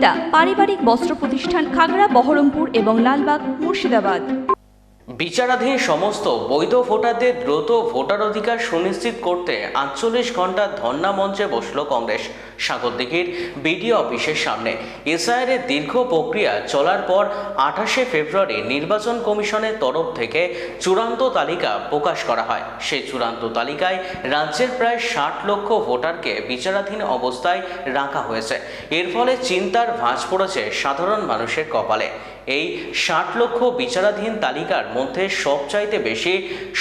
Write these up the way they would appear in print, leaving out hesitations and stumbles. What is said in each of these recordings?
সুনিতা পারিবারিক বস্ত্র প্রতিষ্ঠান, খাগড়া, বহরমপুর এবং লালবাগ, মুর্শিদাবাদ। বিচারাধীন সমস্ত বৈধ ভোটারদের দ্রুত ভোটার অধিকার সুনিশ্চিত করতে 48 ঘন্টা ধর্ণা মঞ্চে বসল কংগ্রেস। সাগরদিঘির বিডিও অফিসের সামনে এসআইআরের দীর্ঘ প্রক্রিয়া চলার পর 28শে ফেব্রুয়ারি নির্বাচন কমিশনের তরফ থেকে চূড়ান্ত তালিকা প্রকাশ করা হয়। সেই চূড়ান্ত তালিকায় রাজ্যের প্রায় 60 লক্ষ ভোটারকে বিচারাধীন অবস্থায় রাখা হয়েছে। এর ফলে চিন্তার ভাঁজ পড়েছে সাধারণ মানুষের কপালে। এই 60 লক্ষ বিচারাধীন তালিকার মধ্যে সবচাইতে বেশি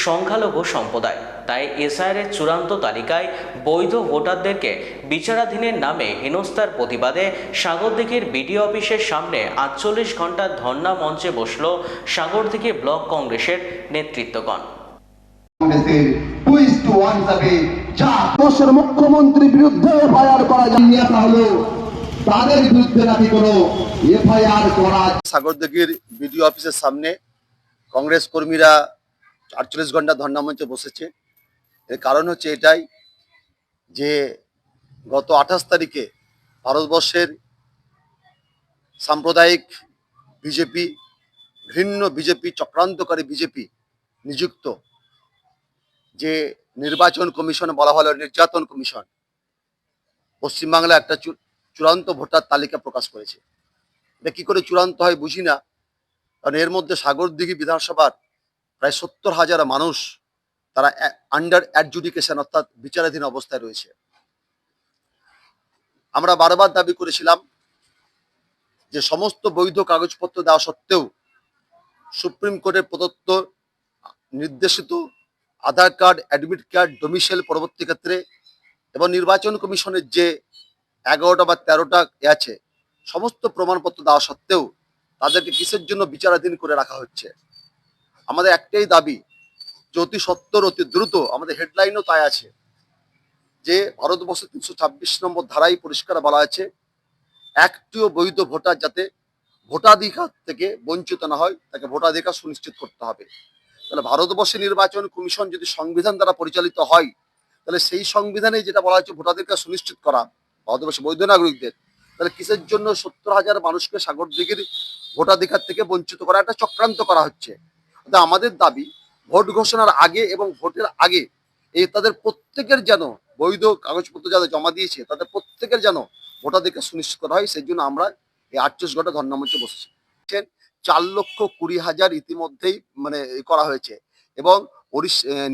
সংখ্যালঘু সম্প্রদায়। তাই এসআইআরের চূড়ান্ত তালিকায় বৈধ ভোটারদেরকে বিচারাধীনের নামে হেনস্থার প্রতিবাদে সাগরদিঘির বিডিও অফিসের সামনে 48 ঘন্টা ধর্ণা মঞ্চে বসল সাগরদিঘি ব্লক কংগ্রেসের নেতৃত্বগণ। মুখ্যমন্ত্রীর বিরুদ্ধে এফআইআর করা যায়নি, হলো তাদের বিরুদ্ধে নাকি কোনো এফআইআর করা। সাগরদিঘির বিডিও অফিসের সামনে কংগ্রেস কর্মীরা 48 ঘন্টা ধর্ণা মঞ্চে বসেছে। এর কারণ হচ্ছে এটাই যে গত 28 তারিখে ভারতবর্ষের সাম্প্রদায়িক বিজেপি, ঘৃণ্য বিজেপি, চক্রান্তকারী বিজেপি নিযুক্ত যে নির্বাচন কমিশন বলা হলো নির্যাতন কমিশন, পশ্চিমবাংলা একটা চূড়ান্ত ভোটার তালিকা প্রকাশ করেছে। এটা কি করে চূড়ান্ত হয় বুঝি না, কারণ এর মধ্যে সাগরদিঘি বিধানসভার প্রায় 70,000 মানুষ তারা আন্ডার অ্যাডজুডিকেশন অর্থাৎ বিচারাধীন অবস্থায় রয়েছে। আমরা বারবার দাবি করেছিলাম যে সমস্ত বৈধ কাগজপত্র দেওয়া সত্ত্বেও সুপ্রিম কোর্টের প্রদত্ত নির্দেশিত আধার কার্ড, অ্যাডমিট কার্ড, ডোমিসাইল পরবর্তী ক্ষেত্রে এবং নির্বাচন কমিশনের যে 11টা বা 13টা আছে সমস্ত প্রমাণপত্র দেওয়া সত্ত্বেও তাদেরকে কিসের জন্য বিচারাধীন করে রাখা হচ্ছে। আমাদের একটাই দাবি যে অতি সত্বর, অতি দ্রুত, আমাদের হেডলাইনও তাই আছে যে ভারতবর্ষের 326 নম্বর ধারায় পরিষ্কার বলা আছে একটিও বৈধ ভোটার যাতে ভোটাধিকার থেকে বঞ্চিত না হয়, তাকে ভোটাধিকার সুনিশ্চিত করতে হবে। তাহলে ভারতবর্ষের নির্বাচন কমিশন যদি সংবিধান দ্বারা পরিচালিত হয়, তাহলে সেই সংবিধানে যেটা বলা হচ্ছে ভোটাধিকার সুনিশ্চিত করা ভারতবর্ষের বৈধ নাগরিকদের, তাহলে কিসের জন্য 70,000 মানুষকে সাগরদিঘির ভোটাধিকার থেকে বঞ্চিত করা একটা চক্রান্ত করা হচ্ছে। আমাদের দাবি ভোট ঘোষণার আগে এবং ভোটের আগে তাদের প্রত্যেকের যেন বৈধ কাগজপত্র যাদের জমা দিয়েছে তাদের প্রত্যেকের যেন ভোটাধিকার সুনিশ্চিত করা হয়। সেই জন্য আমরা এই 48 ঘন্টা ধর্ণা মঞ্চে বসেছি। 4,20,000 ইতিমধ্যেই করা হয়েছে এবং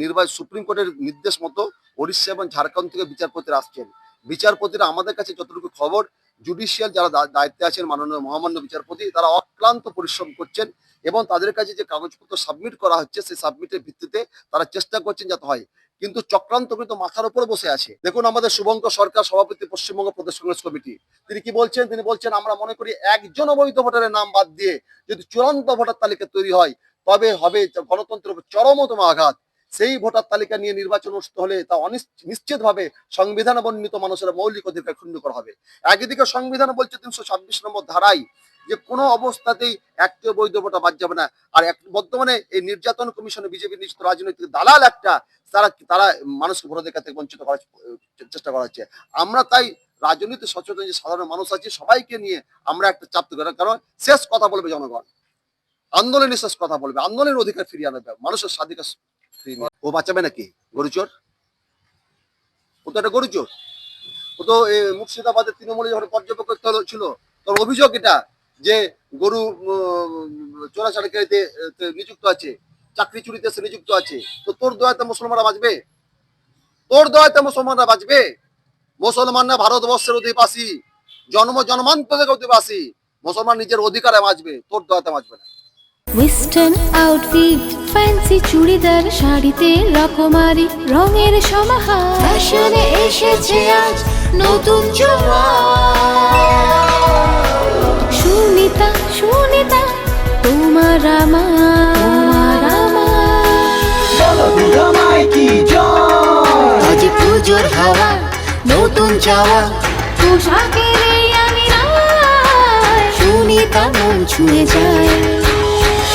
নির্বাচন সুপ্রিম কোর্টের নির্দেশ মতো ওড়িশা এবং ঝাড়খণ্ড থেকে বিচারপতিরা আসছেন। বিচারপতিরা আমাদের কাছে যতটুকু খবর, জুডিশিয়াল যারা দায়িত্বে আছেন মাননীয় মহামান্য বিচারপতি, তারা অক্লান্ত পরিশ্রম করছেন এবং তাদের কাছে যে কাগজপত্র সাবমিট করা হচ্ছে সেই সাবমিটের ভিত্তিতে তারা চেষ্টা করছেন যাতে হয়, কিন্তু চক্রান্ত কিন্তু মাথার উপর বসে আছে। দেখুন আমাদের শুভঙ্কর সরকার, সভাপতি পশ্চিমবঙ্গ প্রদেশ কংগ্রেস কমিটি, তিনি কি বলছেন? তিনি বলছেন আমরা মনে করি একজন অবৈধ ভোটারের নাম বাদ দিয়ে যদি চূড়ান্ত ভোটার তালিকা তৈরি হয় তবে হবে গণতন্ত্রের উপর চরমতম আঘাত। সেই ভোটার তালিকা নিয়ে নির্বাচন অনুষ্ঠিত হলে তা নিশ্চিতভাবে সংবিধান বর্ণিত মানুষের মৌলিক অধিকার ক্ষুণ্ণ করা হবে। একদিকে সংবিধান বলছে 326 নম্বর ধারায় যে কোনো অবস্থাতেই একটিও বৈধ ভোটার বাদ যাবে না। আর বর্তমানে এই নির্যাতন কমিশনে বিজেপি নিযুক্ত রাজনৈতিক দালাল একটা তারা মানুষকে ভোটাধিকার থেকে বঞ্চিত করার চেষ্টা করা হচ্ছে। আমরা তাই রাজনীতি সচেতন যে সাধারণ মানুষ আছে সবাইকে নিয়ে আমরা একটা চাপ তৈরি করার, কারণ শেষ কথা বলবে জনগণ, আন্দোলনের শেষ কথা বলবে, আন্দোলনের অধিকার ফিরিয়ে আনবে, মানুষের স্বাধিকার ফিরিয়ে। ও বাঁচাবে নাকি গরুচোর? ও তো একটা গরুচোর। ও তো মুর্শিদাবাদের তৃণমূলে যখন পর্যবেক্ষক ছিল তোর অভিযোগ এটা যে গরু চোরাচালাকারীতে নিযুক্ত আছে, চাকরি চুরিতে সে নিযুক্ত আছে। তো তোর দয়াতে মুসলমানরা বাঁচবে? তোর দয়াতে মুসলমানরা বাঁচবে? মুসলমানরা ভারতবর্ষের অধিবাসী, জন্মান্তরের অধিবাসী। মুসলমান নিজের অধিকারে বাঁচবে, তোর দয়াতে বাঁচবে না। ওয়েস্টার্ন আউটফিট, ফ্যান্সি চুড়িদার, শাড়িতে রকমারি রঙের সমাহার, ফ্যাশনে এসেছে আজ নতুন সুনিতা, সুনিতা তোমার আমার আজ পুজোর হাওয়া, নতুন চাওয়া পোশাকের আমি সুনিতা মন ছুঁয়ে যায়।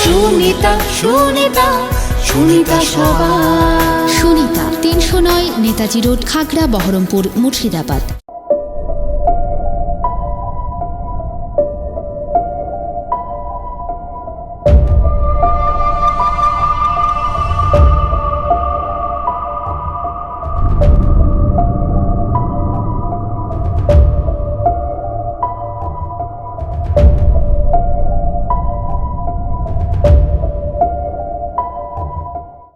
সুনিতা, সুনিতা, সুনিতা সবার। সুনিতা 309 নেতাজি রোড, খাগড়া, বহরমপুর, মুর্শিদাবাদ।